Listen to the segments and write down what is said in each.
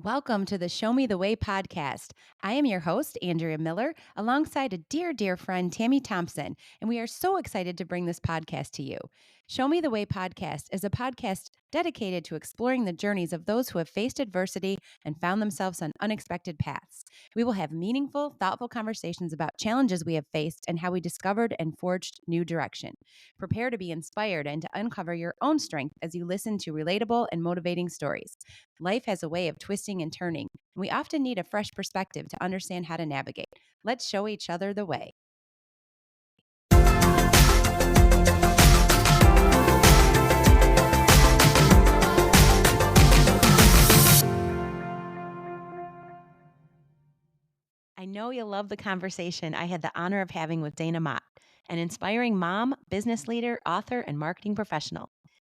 Welcome to the Show Me the Way podcast. I am your host, Andrea Miller, alongside a dear, dear friend, Tammy Thompson, and we are so excited to bring this podcast to you. Show Me the Way podcast is a podcast dedicated to exploring the journeys of those who have faced adversity and found themselves on unexpected paths. We will have meaningful, thoughtful conversations about challenges we have faced and how we discovered and forged new direction. Prepare to be inspired and to uncover your own strength as you listen to relatable and motivating stories. Life has a way of twisting and turning, and we often need a fresh perspective to understand how to navigate. Let's show each other the way. I know you'll love the conversation I had the honor of having with Dayna Mott, an inspiring mom, business leader, author, and marketing professional.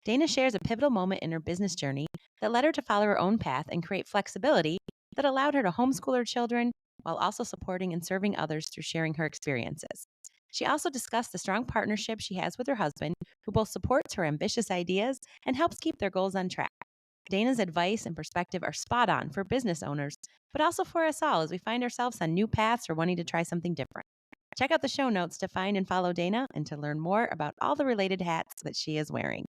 Dayna shares a pivotal moment in her business journey that led her to follow her own path and create flexibility that allowed her to homeschool her children while also supporting and serving others through sharing her experiences. She also discussed the strong partnership she has with her husband, who both supports her ambitious ideas and helps keep their goals on track. Dayna's advice and perspective are spot on for business owners, but also for us all as we find ourselves on new paths or wanting to try something different. Check out the show notes to find and follow Dayna and to learn more about all the related hats that she is wearing.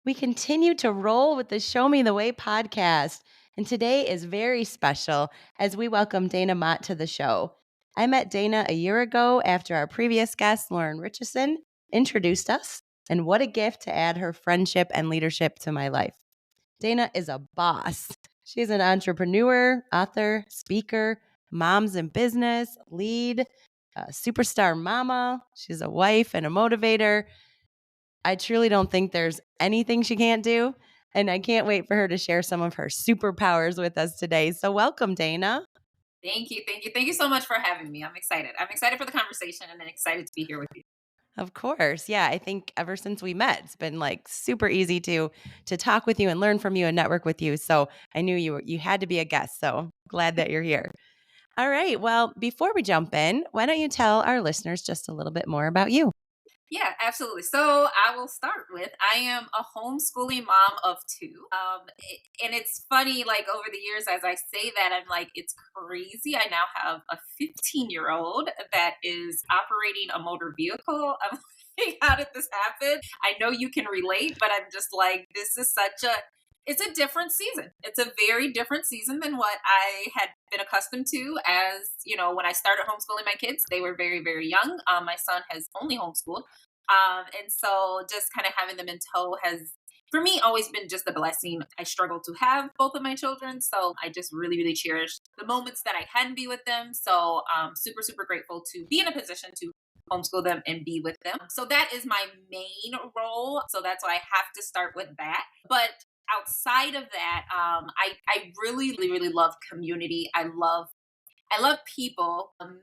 We continue to roll with the Show Me the Way podcast, and today is very special as we welcome Dayna Mott to the show. I met Dayna a year ago after our previous guest, Lauren Richardson, introduced us, and what a gift to add her friendship and leadership to my life. Dayna is a boss. She's an entrepreneur, author, speaker, moms in business, lead, superstar mama. She's a wife and a motivator. I truly don't think there's anything she can't do. And I can't wait for her to share some of her superpowers with us today. So, welcome, Dayna. Thank you. Thank you. Thank you so much for having me. I'm excited. I'm excited for the conversation and then excited to be here with you. Of course. Yeah, I think ever since we met, it's been like super easy to talk with you and learn from you and network with you. So, I knew you had to be a guest. So, glad that you're here. All right. Well, before we jump in, why don't you tell our listeners just a little bit more about you? Yeah, absolutely. So I will start with I am a homeschooling mom of two. And it's funny, like over the years, as I say that, I'm like, it's crazy. I now have a 15-year-old that is operating a motor vehicle. I'm like, how did this happen? I know you can relate, but I'm just like, this is such a it's a different season. It's a very different season than what I had been accustomed to. As you know, when I started homeschooling my kids, they were very, very young. My son has only homeschooled. And so just kind of having them in tow has, for me, always been just a blessing. I struggle to have both of my children. So I just really, really cherish the moments that I can be with them. So super, super grateful to be in a position to homeschool them and be with them. So that is my main role. So that's why I have to start with that. But outside of that, I really, really, really love community. I love people, and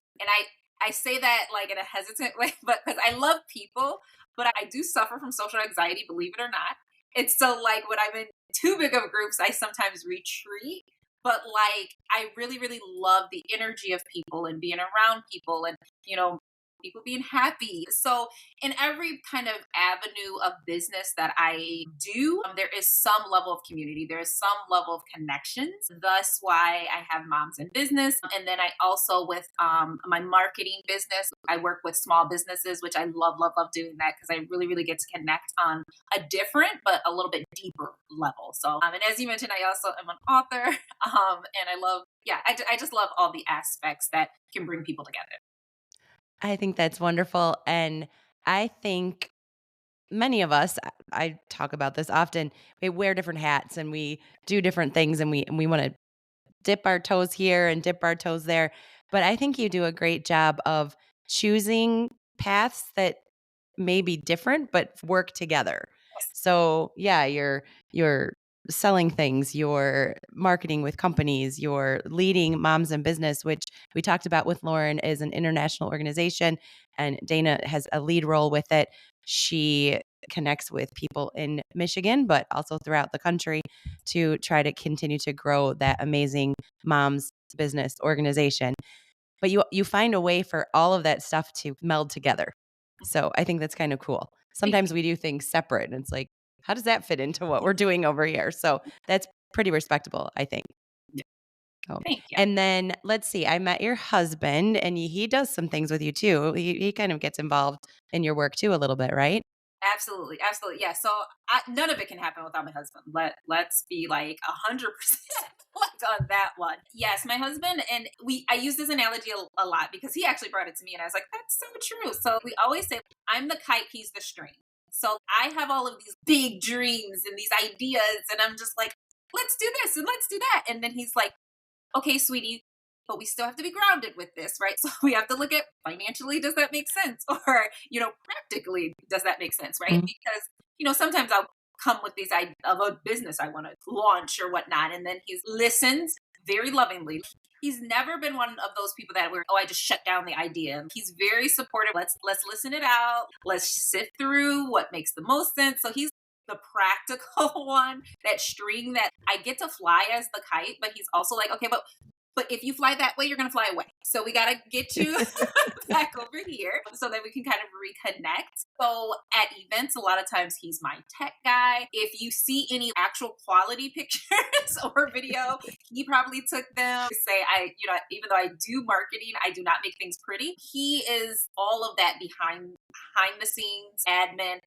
I say that like in a hesitant way, but because I love people, but I do suffer from social anxiety, believe it or not. It's so like when I'm in too big of groups, I sometimes retreat. But like I really, really love the energy of people and being around people, and people being happy. So in every kind of avenue of business that I do, there is some level of community. There is some level of connections. Thus why I have moms in business. And then I also with my marketing business, I work with small businesses, which I love, love, love doing that because I really, really get to connect on a different, but a little bit deeper level. So, and as you mentioned, I also am an author and I love, yeah, I just love all the aspects that can bring people together. I think that's wonderful. And I think many of us, I talk about this often, we wear different hats and we do different things and we want to dip our toes here and dip our toes there. But I think you do a great job of choosing paths that may be different but work together. So yeah, you're selling things, you're marketing with companies, you're leading Moms in Business, which we talked about with Lauren is an international organization, and Dayna has a lead role with it. She connects with people in Michigan, but also throughout the country to try to continue to grow that amazing Moms Business organization. But you find a way for all of that stuff to meld together. So I think that's kind of cool. Sometimes we do things separate and it's like, how does that fit into what we're doing over here? So that's pretty respectable, I think. Yeah. Oh, Thank you. and then let's see, I met your husband and he does some things with you too. He kind of gets involved in your work too a little bit, right? Absolutely, absolutely. Yeah. So none of it can happen without my husband. Let's be like 100% like on that one. Yes, my husband and I use this analogy a lot because he actually brought it to me, and I was like, "That's so true." So we always say, "I'm the kite, he's the string." So I have all of these big dreams and these ideas, and I'm just like, "Let's do this and let's do that," and then he's like, okay, sweetie, but we still have to be grounded with this, right? So we have to look at financially, does that make sense? Or, practically, does that make sense, right? Mhm. Because, sometimes I'll come with these ideas of a business I want to launch or whatnot. And then he listens very lovingly. He's never been one of those people that were, oh, I just shut down the idea. He's very supportive. Let's listen it out. Let's sit through what makes the most sense. So he's the practical one, that string that I get to fly as the kite, but he's also like, okay, but if you fly that way, you're going to fly away. So we got to get you back over here so that we can kind of reconnect. So at events, a lot of times he's my tech guy. If you see any actual quality pictures or video, he probably took them. Say even though I do marketing, I do not make things pretty. He is all of that behind the scenes admin.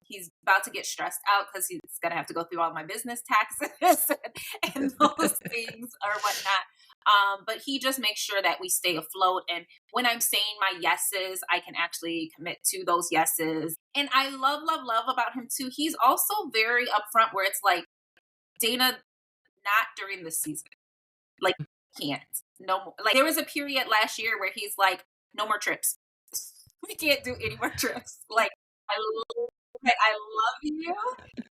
He's about to get stressed out because he's gonna have to go through all my business taxes and those things or whatnot. But he just makes sure that we stay afloat. And when I'm saying my yeses, I can actually commit to those yeses. And I love, love, love about him too. He's also very upfront where it's like, Dayna, not during the season. Like, can't. No more. Like, there was a period last year where he's like, no more trips. We can't do any more trips. I love you,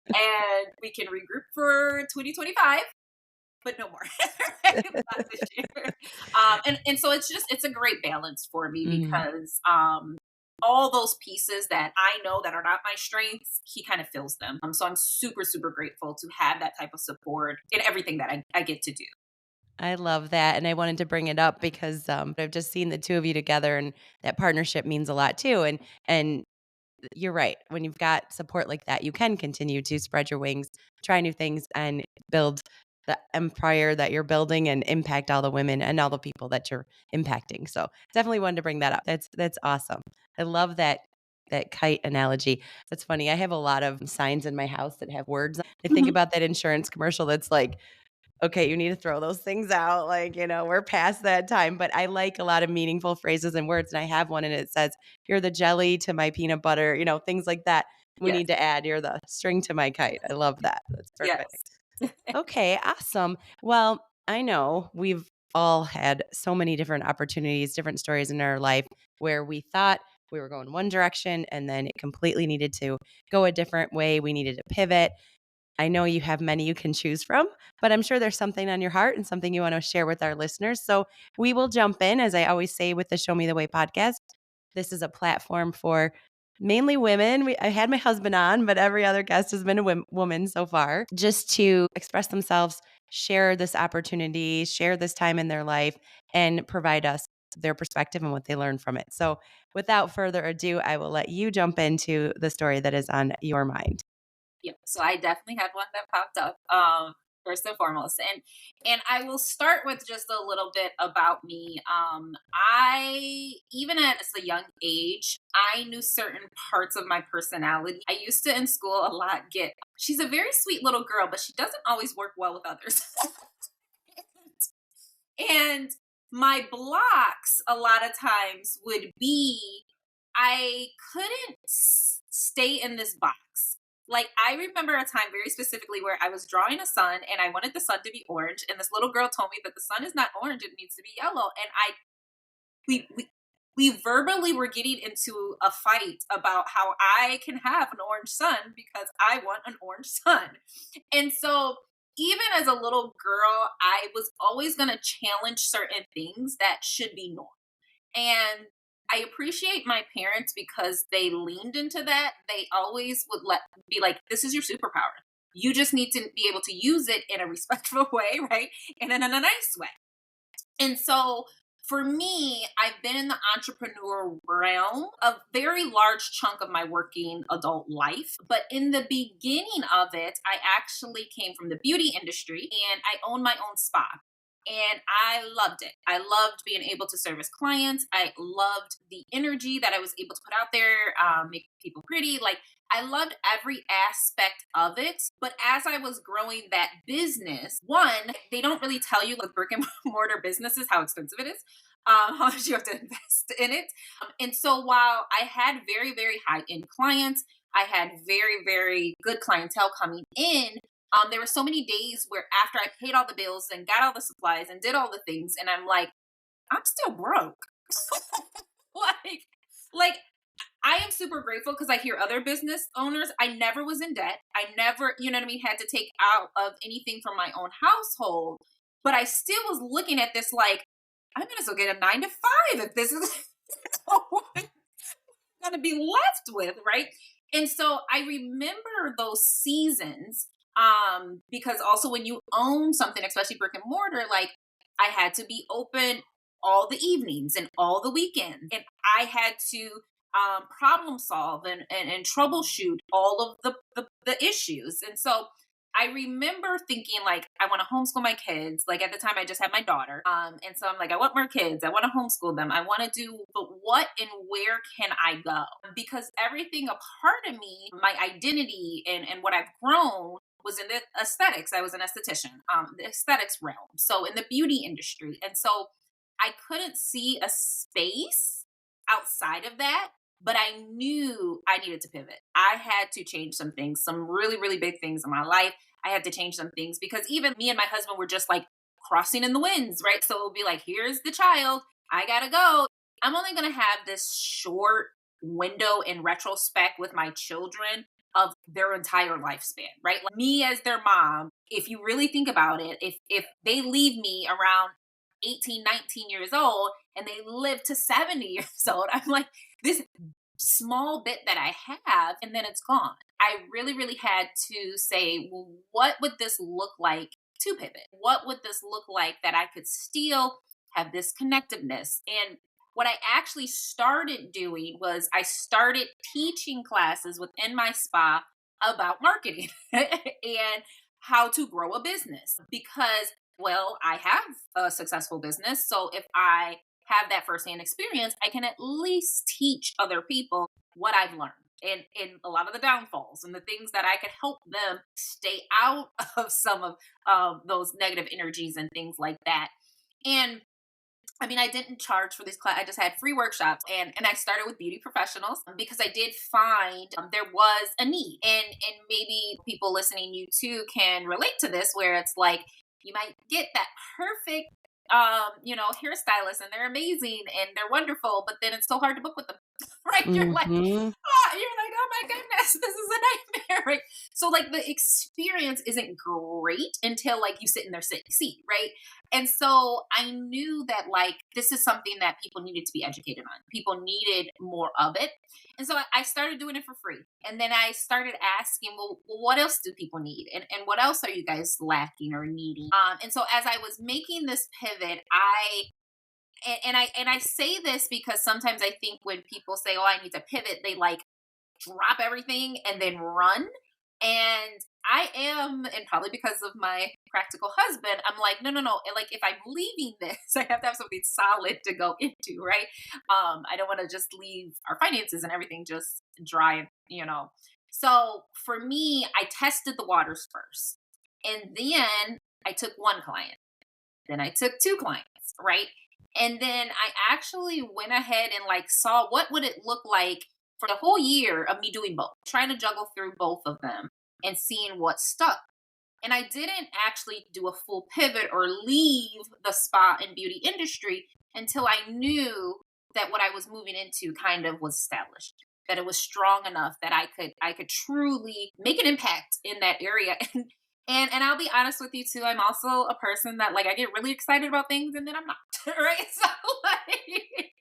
and we can regroup for 2025, but no more. Not this year. And so it's a great balance for me Mhm. because all those pieces that I know that are not my strengths, he kind of fills them. So I'm super, super grateful to have that type of support in everything that I get to do. I love that, and I wanted to bring it up because, I've just seen the 2 of you together, and that partnership means a lot too, and you're right. When you've got support like that, you can continue to spread your wings, try new things, and build the empire that you're building and impact all the women and all the people that you're impacting. So definitely wanted to bring that up. That's awesome. I love that kite analogy. That's funny. I have a lot of signs in my house that have words. I think Mhm. about that insurance commercial that's like, okay, you need to throw those things out. Like, we're past that time. But I like a lot of meaningful phrases and words. And I have one and it says, you're the jelly to my peanut butter, things like that. We Yes, need to add, you're the string to my kite. I love that. That's yes, perfect. Okay, awesome. Well, I know we've all had so many different opportunities, different stories in our life where we thought we were going one direction and then it completely needed to go a different way. We needed to pivot. I know you have many you can choose from, but I'm sure there's something on your heart and something you want to share with our listeners. So we will jump in, as I always say with the Show Me the Way podcast. This is a platform for mainly women. I had my husband on, but every other guest has been a woman so far, just to express themselves, share this opportunity, share this time in their life, and provide us their perspective and what they learned from it. So without further ado, I will let you jump into the story that is on your mind. yeah. So I definitely had one that popped up. First and foremost, and I will start with just a little bit about me. I even at a young age, I knew certain parts of my personality. I used to in school a lot get. She's a very sweet little girl, but she doesn't always work well with others. And my blocks a lot of times would be I couldn't stay in this box. Like I remember a time very specifically where I was drawing a sun and I wanted the sun to be orange and this little girl told me that the sun is not orange, it needs to be yellow, and we we we verbally were getting into a fight about how I can have an orange sun because I want an orange sun. And so even as a little girl, I was always going to challenge certain things that should be normal. And I appreciate my parents because they leaned into that. They always would be like, this is your superpower. You just need to be able to use it in a respectful way, right? And in a nice way. And so For me, I've been in the entrepreneur realm a very large chunk of my working adult life. But in the beginning of it, I actually came from the beauty industry and I own my own spa. And I loved it. I loved being able to service clients. I loved the energy that I was able to put out there, make people pretty. Like, I loved every aspect of it. But as I was growing that business, one, they don't really tell you with brick and mortar businesses how expensive it is, how much you have to invest in it. And so while I had very, very high end clients, I had very, very good clientele coming in. There were so many days where after I paid all the bills and got all the supplies and did all the things, and I'm like, I'm still broke. like, like I am super grateful because I hear other business owners. I never was in debt. I never, you know what I mean, had to take out of anything from my own household. But I still was looking at this like, I might as well get a 9 to 5 if this is what I'm going to be left with, right? And so I remember those seasons, because also when you own something, especially brick and mortar, like I had to be open all the evenings and all the weekends, and I had to problem solve and troubleshoot all of the issues. And so I remember thinking like I want to homeschool my kids. Like at the time I just had my daughter. And so I'm like, I want more kids. I want to homeschool them. I want to do, but what and where can I go? Because everything a part of me, my identity and what I've grown was in the aesthetics. I was an esthetician, the aesthetics realm. So in the beauty industry. And so I couldn't see a space outside of that, but I knew I needed to pivot. I had to change some things, some really, really big things in my life. I had to change some things because even me and my husband were just like crossing in the winds, right? So it would be like, here's the child. I gotta go. I'm only gonna have this short window in retrospect with my children of their entire lifespan, right? Like me as their mom, if you really think about it, if they leave me around 18, 19 years old and they live to 70 years old, I'm like, this small bit that I have, and then it's gone. I really, really had to say, well, what would this look like to pivot? What would this look like that I could still have this connectiveness? And what I actually started doing was I started teaching classes within my spa about marketing and how to grow a business because, well, I have a successful business. So if I have that firsthand experience, I can at least teach other people what I've learned and a lot of the downfalls and the things that I could help them stay out of some of those negative energies and things like that. And I mean, I didn't charge for these class. I just had free workshops, and I started with beauty professionals because I did find there was a need, and maybe people listening, you too, can relate to this, where it's like you might get that perfect, hairstylist, and they're amazing and they're wonderful, but then it's so hard to book with them, right? Mhm. You're like, oh my goodness, this is a nightmare, right? So like the experience isn't great until like you sit in their seat, right? And so I knew that like this is something that people needed to be educated on. People needed more of it. And so I started doing it for free. And then I started asking, well, what else do people need? And what else are you guys lacking or needing? And so as I was making this pivot, I say this because sometimes I think when people say, oh, I need to pivot, they like drop everything and then run. And I am, and probably because of my practical husband, I'm like, no, no, no. And like, if I'm leaving this, I have to have something solid to go into, right? I don't want to just leave our finances and everything just dry, you know. So for me, I tested the waters first. And then I took one client. Then I took two clients, right? And then I actually went ahead and like saw what would it look like for the whole year of me doing both, trying to juggle through both of them and seeing what stuck. And I didn't actually do a full pivot or leave the spa and beauty industry until I knew that what I was moving into kind of was established, that it was strong enough that I could truly make an impact in that area. And I'll be honest with you too, I'm also a person that like I get really excited about things and then I'm not, right? So like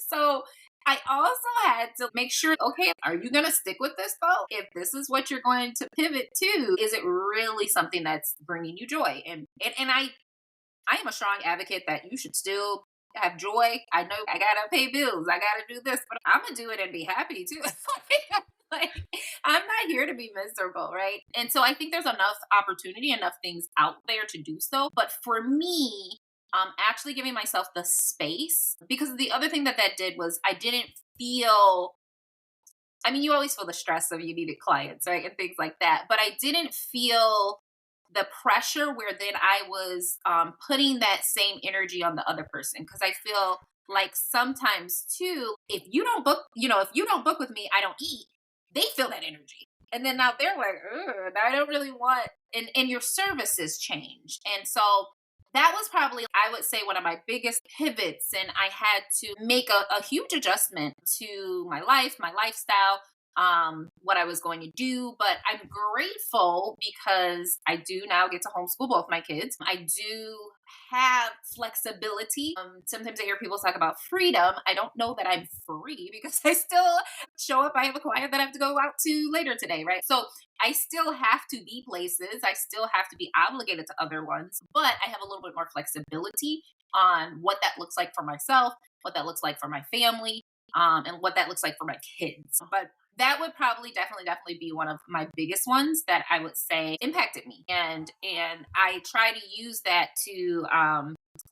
so I also had to make sure, okay, are you going to stick with this though? If this is what you're going to pivot to, is it really something that's bringing you joy? And I am a strong advocate that you should still have joy. I know I gotta pay bills. I gotta do this, but I'm gonna do it and be happy too. Like, I'm not here to be miserable, right? And so I think there's enough opportunity, enough things out there to do so. But for me, actually giving myself the space, because the other thing that that did was I didn't feel, I mean, you always feel the stress of you needed clients, right? And things like that. But I didn't feel the pressure where then I was putting that same energy on the other person. Cause I feel like sometimes too, if you don't book, if you don't book with me, I don't eat, they feel that energy. And then now they're like, ugh, I don't really want, and your services change. And so that was probably, I would say, one of my biggest pivots. And I had to make a huge adjustment to my life, my lifestyle, what I was going to do. But I'm grateful because I do now get to homeschool both my kids. I do have flexibility. Sometimes I hear people talk about freedom. I don't know that I'm free because I still show up. I have a client that I have to go out to later today, right? So I still have to be places. I still have to be obligated to other ones, but I have a little bit more flexibility on what that looks like for myself, what that looks like for my family, and what that looks like for my kids. But that would probably definitely be one of my biggest ones that I would say impacted me, and I try to use that to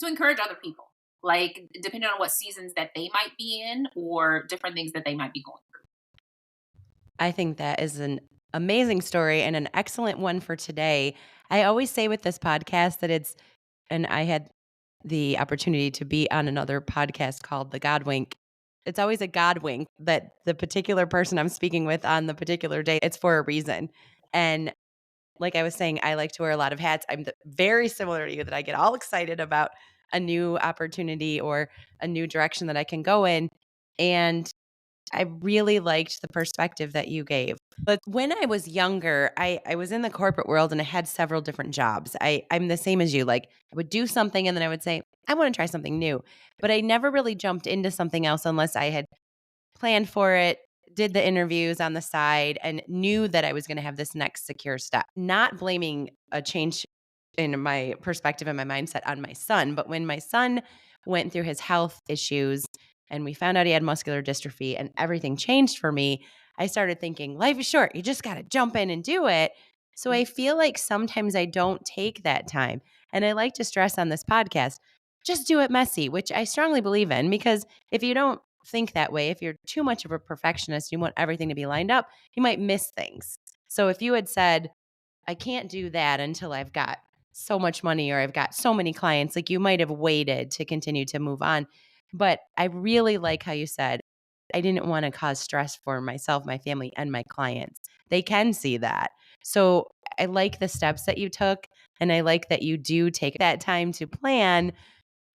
encourage other people, like depending on what seasons that they might be in or different things that they might be going through. I think that is an amazing story and an excellent one for today. I always say with this podcast that it's, and I had the opportunity to be on another podcast called The God Wink. It's always a God wink that the particular person I'm speaking with on the particular day, it's for a reason. And like I was saying, I like to wear a lot of hats. Very similar to you that I get all excited about a new opportunity or a new direction that I can go in. And I really liked the perspective that you gave. But when I was younger, I was in the corporate world and I had several different jobs. I'm the same as you. Like I would do something and then I would say, I want to try something new. But I never really jumped into something else unless I had planned for it, did the interviews on the side, and knew that I was going to have this next secure step. Not blaming a change in my perspective and my mindset on my son, but when my son went through his health issues and we found out he had muscular dystrophy and everything changed for me, I started thinking, life is short. You just got to jump in and do it. So I feel like sometimes I don't take that time. And I like to stress on this podcast, just do it messy, which I strongly believe in because if you don't think that way, if you're too much of a perfectionist, you want everything to be lined up, you might miss things. So if you had said, I can't do that until I've got so much money or I've got so many clients, like you might have waited to continue to move on. But I really like how you said, I didn't want to cause stress for myself, my family, and my clients. They can see that. So I like the steps that you took. And I like that you do take that time to plan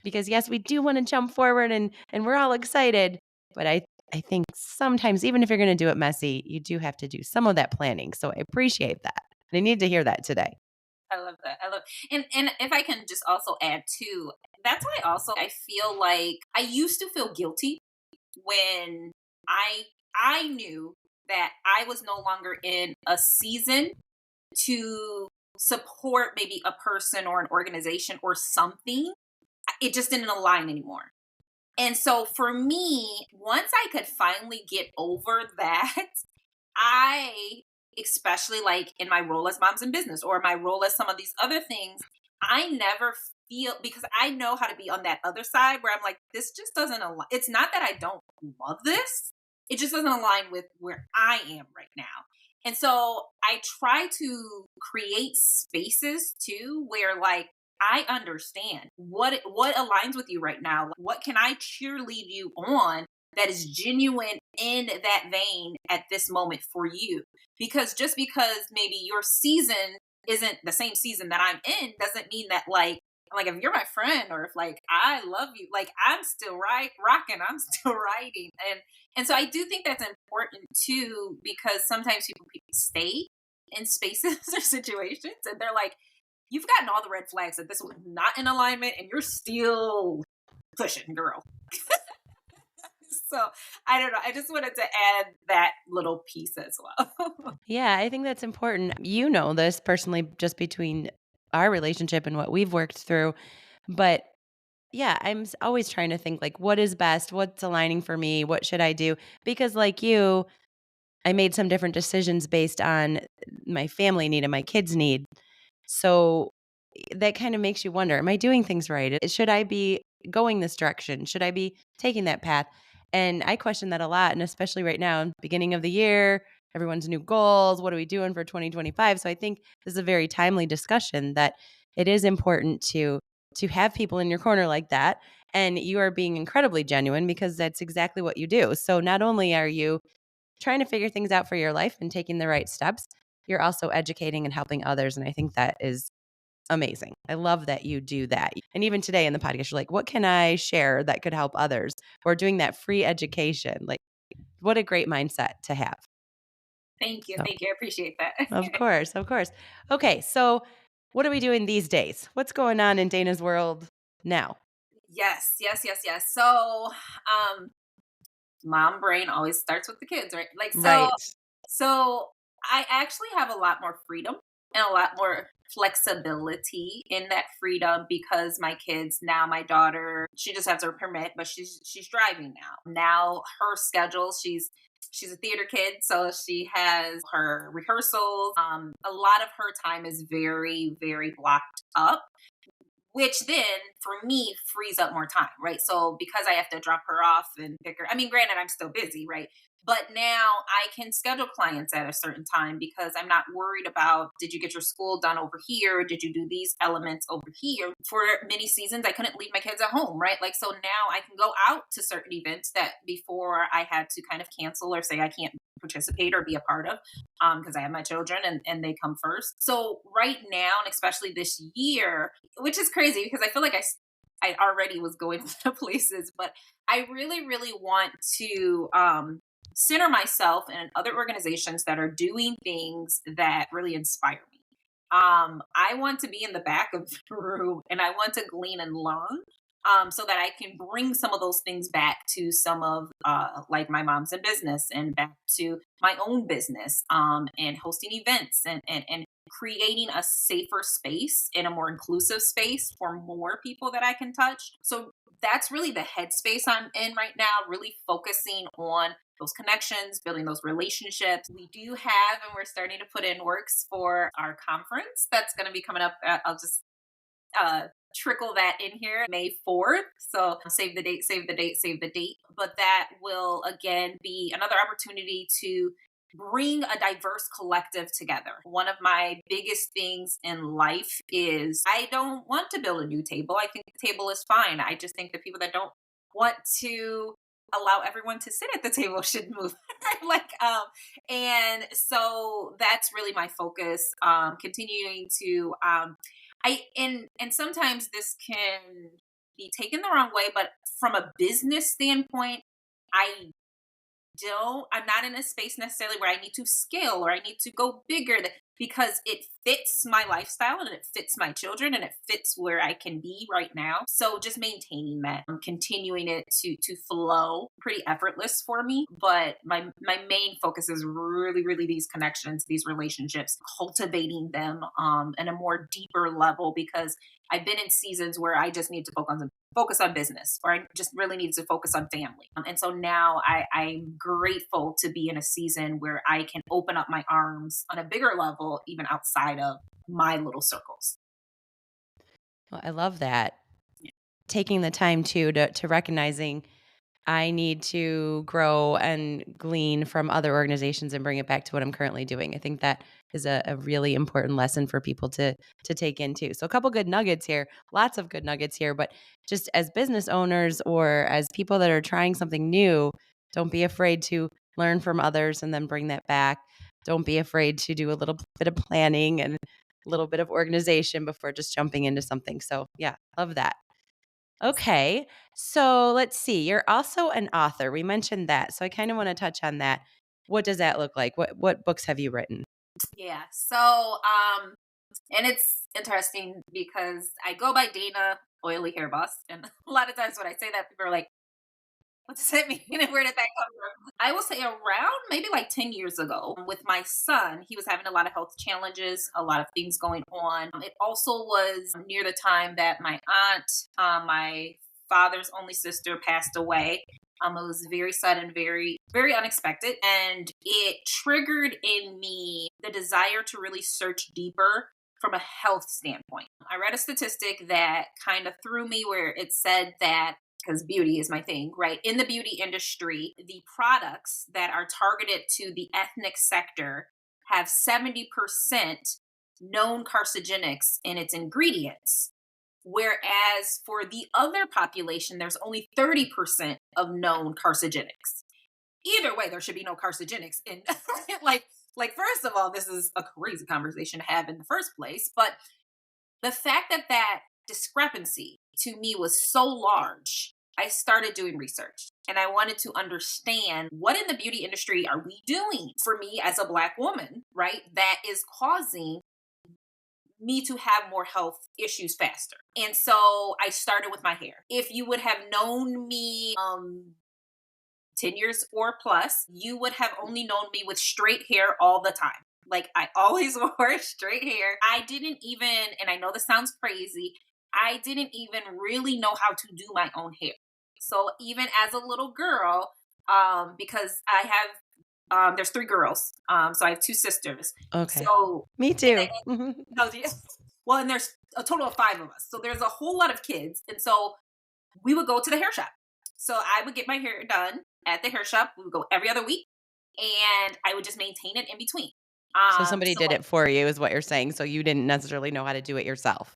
because yes, we do want to jump forward and we're all excited, but I think sometimes even if you're going to do it messy, you do have to do some of that planning. So I appreciate that. And I need to hear that today. I love that. I love, and if I can just also add too, that's why also I feel like I used to feel guilty when I I knew that I was no longer in a season to support maybe a person or an organization or something. It just didn't align anymore. And so for me, once I could finally get over that, I, especially like in my role as moms in business or my role as some of these other things, I never feel, because I know how to be on that other side where I'm like, this just doesn't align. It's not that I don't love this, it just doesn't align with where I am right now. And so I try to create spaces too where like I understand what aligns with you right now. What can I cheerlead you on that is genuine in that vein at this moment for you? Because just because maybe your season isn't the same season that I'm in doesn't mean that like if you're my friend or if like I love you, like I'm still right rocking, I'm still writing. And so I do think that's important too, because sometimes people stay in spaces or situations and they're like, you've gotten all the red flags that this was not in alignment and you're still pushing, girl. So I don't know. I just wanted to add that little piece as well. Yeah, I think that's important. You know this personally just between our relationship and what we've worked through, but yeah, always trying to think like what is best, what's aligning for me, what should I do? Because like you, I made some different decisions based on my family need and my kids need. So that kind of makes you wonder, am I doing things right? Should I be going this direction? Should I be taking that path? And I question that a lot. And especially right now, beginning of the year, everyone's new goals. What are we doing for 2025? So I think this is a very timely discussion that it is important to have people in your corner like that. And you are being incredibly genuine because that's exactly what you do. So not only are you trying to figure things out for your life and taking the right steps, you're also educating and helping others. And I think that is amazing. I love that you do that. And even today in the podcast, you're like, what can I share that could help others? Or doing that free education. Like, what a great mindset to have. Thank you. So, Thank you. I appreciate that. of course, of course. Okay. So, what are we doing these days? What's going on in Dana's world now? Yes, yes, yes, yes. So, um, mom brain always starts with the kids, right? Like, so Right. So I actually have a lot more freedom and a lot more flexibility in that freedom because my kids now, my daughter, she just has her permit, but she's driving now. Now her schedule, she's a theater kid, so she has her rehearsals. A lot of her time is very, very blocked up, which then for me frees up more time, right? So because I have to drop her off and pick her, I mean, granted, I'm still busy, right? But now I can schedule clients at a certain time because I'm not worried about did you get your school done over here? Did you do these elements over here? For many seasons, I couldn't leave my kids at home, right? Like, so now I can go out to certain events that before I had to kind of cancel or say I can't participate or be a part of because I have my children and they come first. So right now, and especially this year, which is crazy because I feel like I already was going to places, but I really, really want to center myself in other organizations that are doing things that really inspire me. I want to be in the back of the room and I want to glean and learn so that I can bring some of those things back to some of like my mom's in business and back to my own business and hosting events and creating a safer space and a more inclusive space for more people that I can touch. So that's really the headspace I'm in right now, really focusing on those connections, building those relationships. We do have, and we're starting to put in works for our conference that's going to be coming up. I'll just trickle that in here May 4th. So save the date, save the date, save the date. But that will again be another opportunity to bring a diverse collective together. One of my biggest things in life is I don't want to build a new table. I think the table is fine. I just think that people that don't want to allow everyone to sit at the table should move. like and so that's really my focus, continuing to and sometimes this can be taken the wrong way, but from a business standpoint, I I'm not in a space necessarily where I need to scale or I need to go bigger because it fits my lifestyle and it fits my children and it fits where I can be right now. So just maintaining that, continuing it to flow pretty effortless for me. But my main focus is really, really these connections, these relationships, cultivating them in a more deeper level because I've been in seasons where I just need to focus on business or I just really need to focus on family. And so now I'm grateful to be in a season where I can open up my arms on a bigger level, even outside of my little circles. Well, I love that. Taking the time to recognizing I need to grow and glean from other organizations and bring it back to what I'm currently doing. I think that is a really important lesson for people to take into. So a couple good nuggets here, lots of good nuggets here, but just as business owners or as people that are trying something new, don't be afraid to learn from others and then bring that back. Don't be afraid to do a little bit of planning and a little bit of organization before just jumping into something. So, yeah, love that. Okay. So let's see. You're also an author. We mentioned that. So I kind of want to touch on that. What does that look like? What books have you written? Yeah. So, and it's interesting because I go by Dana Oily Hair Boss, and a lot of times when I say that, people are like, what does that mean? And where did that come from? I will say around maybe like 10 years ago with my son, he was having a lot of health challenges, a lot of things going on. It also was near the time that my aunt, my father's only sister passed away. It was very sudden, very, very unexpected. And it triggered in me the desire to really search deeper from a health standpoint. I read a statistic that kind of threw me where it said that because beauty is my thing, right? In the beauty industry, the products that are targeted to the ethnic sector have 70% known carcinogenics in its ingredients. Whereas for the other population, there's only 30% of known carcinogenics. Either way, there should be no carcinogenics in like first of all, this is a crazy conversation to have in the first place. But the fact that that discrepancy to me was so large, I started doing research and I wanted to understand what in the beauty industry are we doing for me as a Black woman, right? That is causing me to have more health issues faster. And so I started with my hair. If you would have known me 10 years or plus, you would have only known me with straight hair all the time. Like I always wore straight hair. I didn't even, and I know this sounds crazy, I didn't even really know how to do my own hair. So even as a little girl, because I have, there's three girls, so I have two sisters. Okay. So, Me and too. no, well, and there's a total of five of us. So there's a whole lot of kids. And so we would go to the hair shop. So I would get my hair done at the hair shop. We would go every other week and I would just maintain it in between. So somebody So did it for you is what you're saying, so you didn't necessarily know how to do it yourself.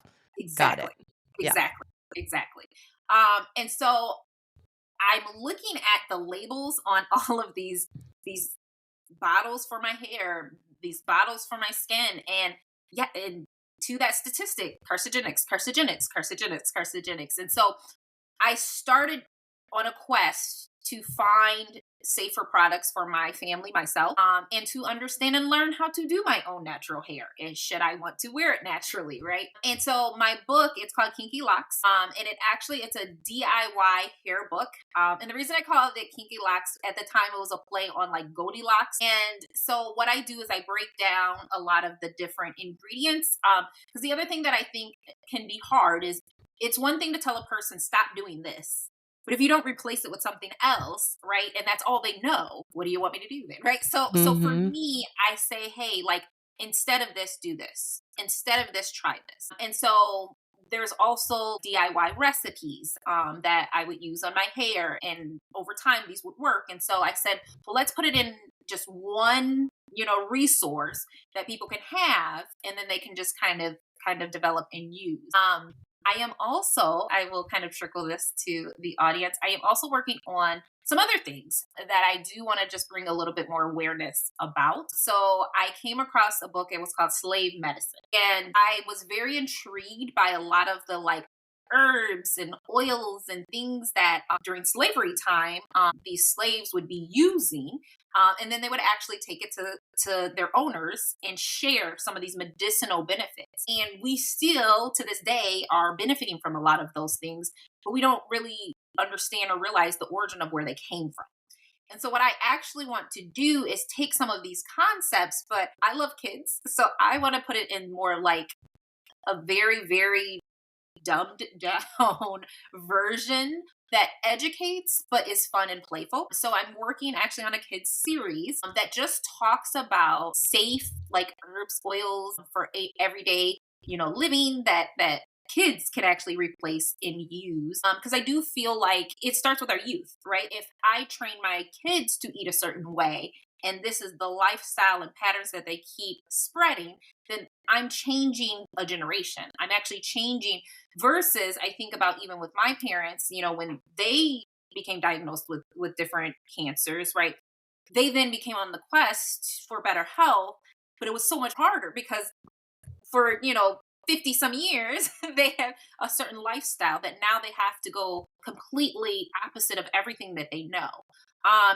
Got it. exactly, Yeah. exactly, exactly. And so I'm looking at the labels on all of these bottles for my hair, these bottles for my skin, and yeah, and to that statistic, carcinogenics, carcinogenics, carcinogenics, carcinogenics. And so I started on a quest to find safer products for my family, myself, and to understand and learn how to do my own natural hair. And should I want to wear it naturally, right? And so my book, it's called Kinky Locks, and it's a DIY hair book. And the reason I call it Kinky Locks at the time it was a play on like Goldilocks. And so what I do is I break down a lot of the different ingredients. Because the other thing that I think can be hard is it's one thing to tell a person stop doing this, but if you don't replace it with something else, right, and that's all they know, what do you want me to do then, right? So for Mhm. me, I say, hey, like instead of this, do this. Instead of this, try this. And so there's also DIY recipes that I would use on my hair, and over time these would work. And so I said, well, let's put it in just one, resource that people can have, and then they can just kind of develop and use. I will kind of trickle this to the audience. I am also working on some other things that I do want to just bring a little bit more awareness about. So I came across a book, it was called Slave Medicine. And I was very intrigued by a lot of the like herbs and oils and things that during slavery time these slaves would be using, and then they would actually take it to their owners and share some of these medicinal benefits. And we still to this day are benefiting from a lot of those things, but we don't really understand or realize the origin of where they came from. And so what I actually want to do is take some of these concepts, but I love kids, so I want to put it in more like a very, very dumbed down version that educates but is fun and playful. So I'm working actually on a kids series that just talks about safe like herbs, oils for everyday, living that kids can actually replace and use. Because I do feel like it starts with our youth, right? If I train my kids to eat a certain way, and this is the lifestyle and patterns that they keep spreading, then I'm changing a generation. I'm actually changing versus I think about even with my parents, when they became diagnosed with different cancers, right? They then became on the quest for better health, but it was so much harder because for 50 some years they have a certain lifestyle that now they have to go completely opposite of everything that they know.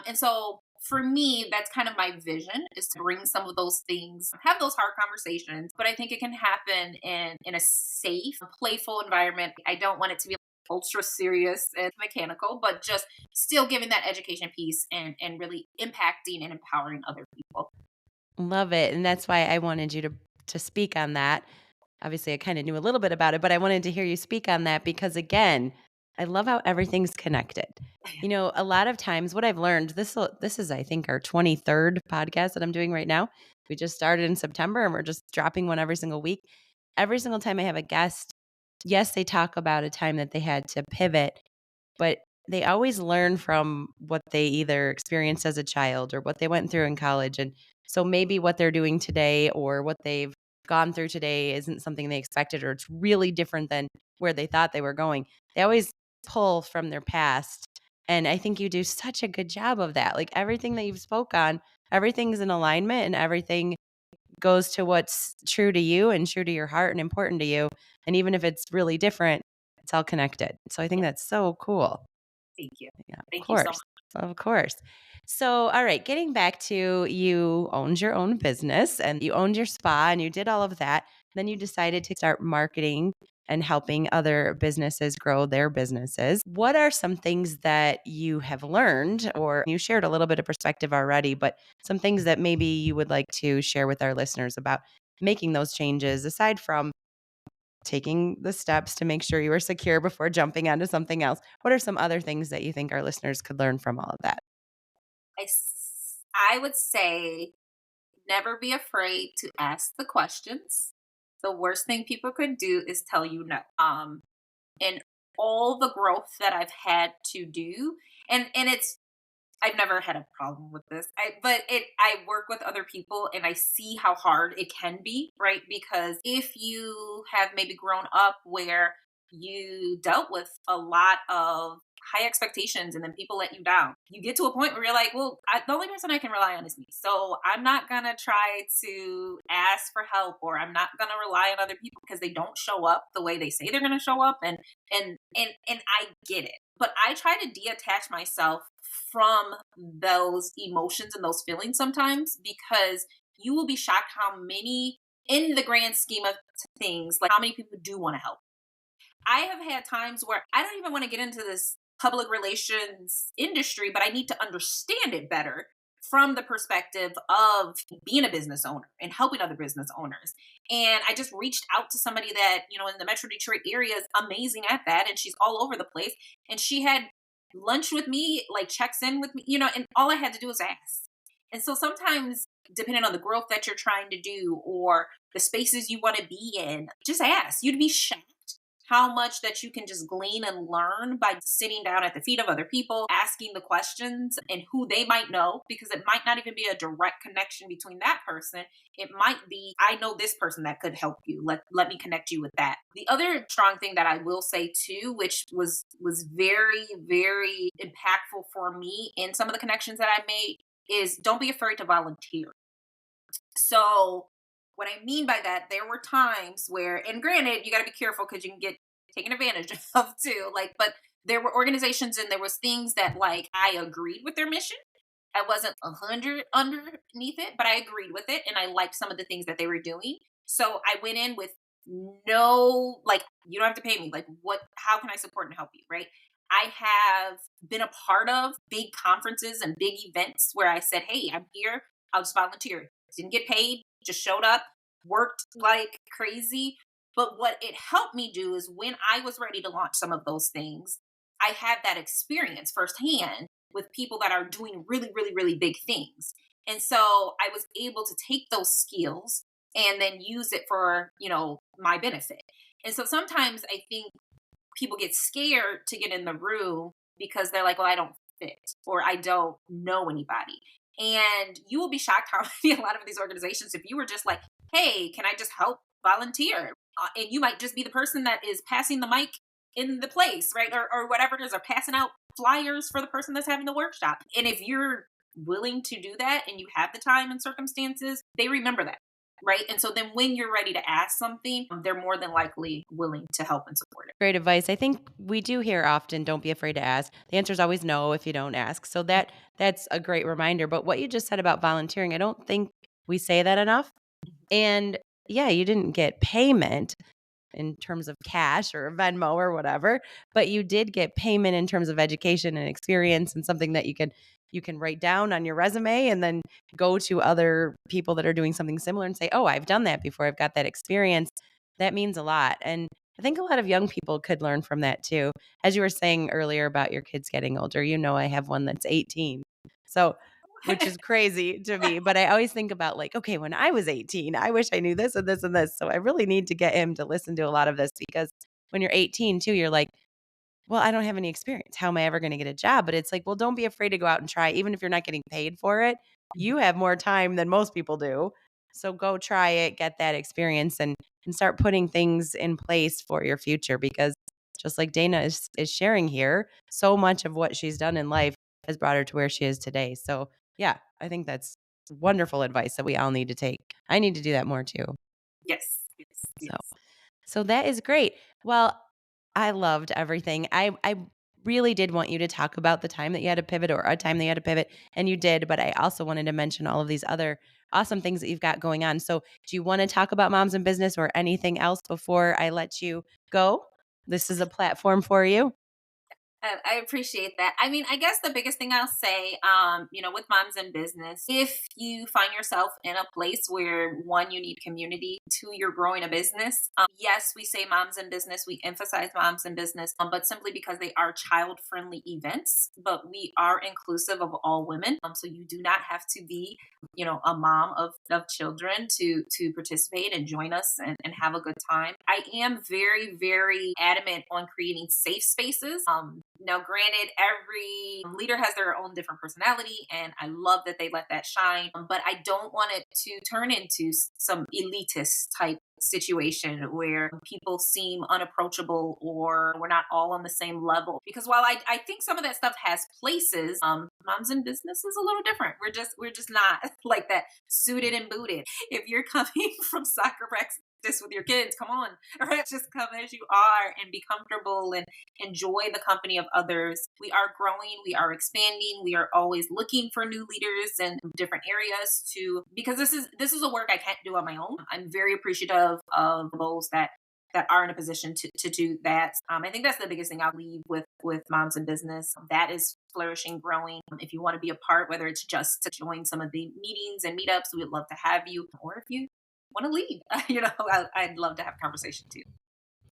And so for me, that's kind of my vision, is to bring some of those things, have those hard conversations, but I think it can happen in a safe, playful environment. I don't want it to be ultra serious and mechanical, but just still giving that education piece and really impacting and empowering other people. Love it, and that's why I wanted you to speak on that. Obviously, I kinda knew a little bit about it, but I wanted to hear you speak on that because, again, I love how everything's connected. A lot of times what I've learned, this is I think our 23rd podcast that I'm doing right now. We just started in September and we're just dropping one every single week. Every single time I have a guest, yes, they talk about a time that they had to pivot, but they always learn from what they either experienced as a child or what they went through in college. And so maybe what they're doing today or what they've gone through today isn't something they expected, or it's really different than where they thought they were going. They always pull from their past. And I think you do such a good job of that. Like everything that you've spoke on, everything's in alignment and everything goes to what's true to you and true to your heart and important to you. And even if it's really different, it's all connected. So I think Yeah, that's so cool. thank you. Yeah, of Thank you so course. much. Of course. So, all right, getting back to you owned your own business and you owned your spa and you did all of that. Then you decided to start marketing and helping other businesses grow their businesses. What are some things that you have learned, or you shared a little bit of perspective already, but some things that maybe you would like to share with our listeners about making those changes aside from taking the steps to make sure you are secure before jumping onto something else? What are some other things that you think our listeners could learn from all of that? I would say never be afraid to ask the questions. The worst thing people could do is tell you no. And all the growth that I've had to do, and it's I've never had a problem with this. I work with other people and I see how hard it can be, right? Because if you have maybe grown up where you dealt with a lot of high expectations and then people let you down, you get to a point where you're like, well, the only person I can rely on is me. So I'm not going to try to ask for help, or I'm not going to rely on other people because they don't show up the way they say they're going to show up. And I get it, but I try to detach myself from those emotions and those feelings sometimes, because you will be shocked how many, in the grand scheme of things, like how many people do want to help. I have had times where I don't even want to get into this public relations industry, but I need to understand it better from the perspective of being a business owner and helping other business owners. And I just reached out to somebody that, in the Metro Detroit area is amazing at that. And she's all over the place. And she had lunch with me, like checks in with me, and all I had to do was ask. And so sometimes, depending on the growth that you're trying to do or the spaces you want to be in, just ask. You'd be shocked how much that you can just glean and learn by sitting down at the feet of other people, asking the questions and who they might know, because it might not even be a direct connection between that person. It might be, I know this person that could help you. Let me connect you with that. The other strong thing that I will say too, which was very, very impactful for me in some of the connections that I made, is don't be afraid to volunteer. So what I mean by that, there were times where, and granted, you got to be careful because you can get taken advantage of too. Like, but there were organizations and there was things that like I agreed with their mission. I wasn't 100 underneath it, but I agreed with it and I liked some of the things that they were doing. So I went in with no, like, you don't have to pay me. Like, how can I support and help you? Right. I have been a part of big conferences and big events where I said, hey, I'm here. I'll just volunteer. Didn't get paid, just showed up, worked like crazy. But what it helped me do is when I was ready to launch some of those things, I had that experience firsthand with people that are doing really, really, really big things. And so I was able to take those skills and then use it for, my benefit. And so sometimes I think people get scared to get in the room because they're like, well, I don't fit or I don't know anybody. And you will be shocked how many, a lot of these organizations, if you were just like, hey, can I just help volunteer? And you might just be the person that is passing the mic in the place, right? Or whatever it is, or passing out flyers for the person that's having the workshop. And if you're willing to do that and you have the time and circumstances, they remember that. Right. And so then when you're ready to ask something, they're more than likely willing to help and support it. Great advice. I think we do hear often, don't be afraid to ask. The answer is always no if you don't ask. So that's a great reminder. But what you just said about volunteering, I don't think we say that enough. And yeah, you didn't get payment in terms of cash or Venmo or whatever, but you did get payment in terms of education and experience and something that you can write down on your resume and then go to other people that are doing something similar and say, "Oh, I've done that before. I've got that experience." That means a lot. And I think a lot of young people could learn from that too. As you were saying earlier about your kids getting older, I have one that's 18. So, which is crazy to me, but I always think about like, okay, when I was 18, I wish I knew this and this and this. So I really need to get him to listen to a lot of this because when you're 18 too, you're like, well, I don't have any experience. How am I ever going to get a job? But it's like, well, don't be afraid to go out and try, even if you're not getting paid for it. You have more time than most people do. So go try it, get that experience and start putting things in place for your future because just like Dayna is sharing here, so much of what she's done in life has brought her to where she is today. So, yeah, I think that's wonderful advice that we all need to take. I need to do that more too. Yes, yes, So yes. so that is great. Well, I loved everything. I really did want you to talk about the time that you had to pivot or a time that you had to pivot, and you did, but I also wanted to mention all of these other awesome things that you've got going on. So, do you want to talk about moms in business or anything else before I let you go? This is a platform for you. I appreciate that. I mean, I guess the biggest thing I'll say, with moms in business, if you find yourself in a place where one, you need community, two, you're growing a business. Yes, we say moms in business, we emphasize moms in business, but simply because they are child friendly events, but we are inclusive of all women. So you do not have to be, a mom of children to participate and join us and have a good time. I am very, very adamant on creating safe spaces. Now, granted, every leader has their own different personality, and I love that they let that shine. But I don't want it to turn into some elitist type situation where people seem unapproachable or we're not all on the same level. Because while I think some of that stuff has places, moms in business is a little different. We're just not like that suited and booted. If you're coming from soccer practice with your kids, come on, right? Just come as you are and be comfortable and enjoy the company of others. We are growing, we are expanding, we are always looking for new leaders in different areas to because this is a work I can't do on my own. I'm very appreciative of those that are in a position to do that. I think that's the biggest thing I'll leave with moms in business. That is flourishing, growing. If you want to be a part, whether it's just to join some of the meetings and meetups, we would love to have you. Or if you want to lead, I'd love to have a conversation too.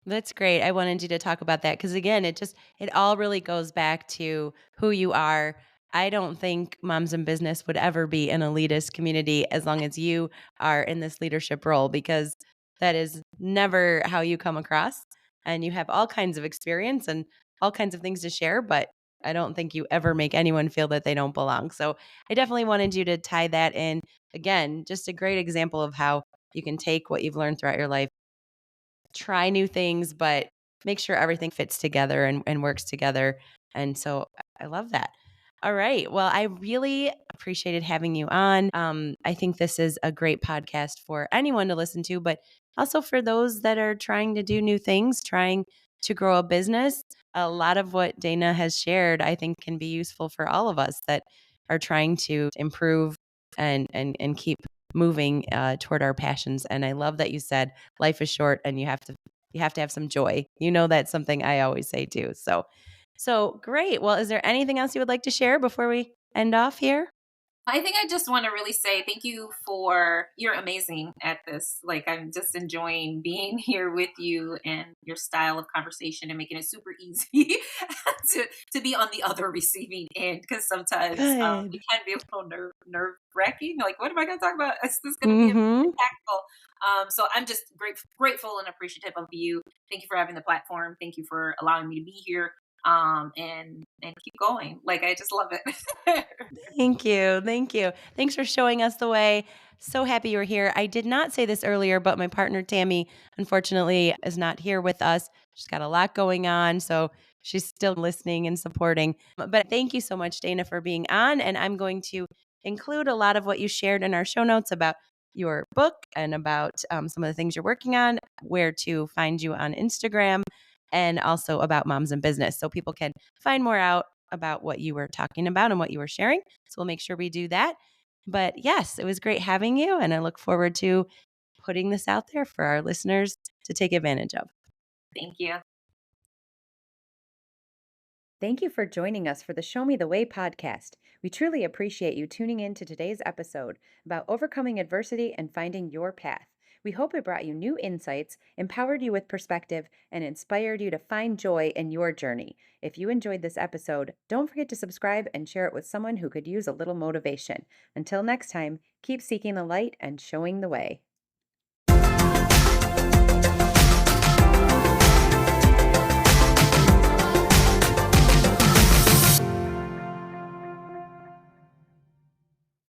That's great. I wanted you to talk about that because again, it all really goes back to who you are. I don't think moms in business would ever be an elitist community as long as you are in this leadership role because that is never how you come across. And you have all kinds of experience and all kinds of things to share, but I don't think you ever make anyone feel that they don't belong. So I definitely wanted you to tie that in. Again, just a great example of how you can take what you've learned throughout your life, try new things, but make sure everything fits together and works together. And so I love that. All right. Well, I really appreciated having you on. I think this is a great podcast for anyone to listen to, but also for those that are trying to do new things, trying to grow a business. A lot of what Dayna has shared, I think, can be useful for all of us that are trying to improve and keep moving toward our passions. And I love that you said life is short and you have to have some joy. That's something I always say too. So great. Well, is there anything else you would like to share before we end off here? I think I just want to really say thank you for you're amazing at this. Like I'm just enjoying being here with you and your style of conversation and making it super easy to be on the other receiving end because sometimes it Good. can be a little nerve wracking. Like, what am I going to talk about? Is this going to be Mhm. impactful? So I'm just grateful and appreciative of you. Thank you for having the platform. Thank you for allowing me to be here. And keep going. Like I just love it. Thank you. Thank you. Thanks for showing us the way. So happy you're here. I did not say this earlier, but my partner Tammy, unfortunately, is not here with us. She's got a lot going on. So she's still listening and supporting. But thank you so much, Dana, for being on. And I'm going to include a lot of what you shared in our show notes about your book and about some of the things you're working on, where to find you on Instagram, and also about moms in business. So people can find more out about what you were talking about and what you were sharing. So we'll make sure we do that. But yes, it was great having you. And I look forward to putting this out there for our listeners to take advantage of. Thank you. Thank you for joining us for the Show Me the Way podcast. We truly appreciate you tuning in to today's episode about overcoming adversity and finding your path. We hope it brought you new insights, empowered you with perspective, and inspired you to find joy in your journey. If you enjoyed this episode, don't forget to subscribe and share it with someone who could use a little motivation. Until next time, keep seeking the light and showing the way.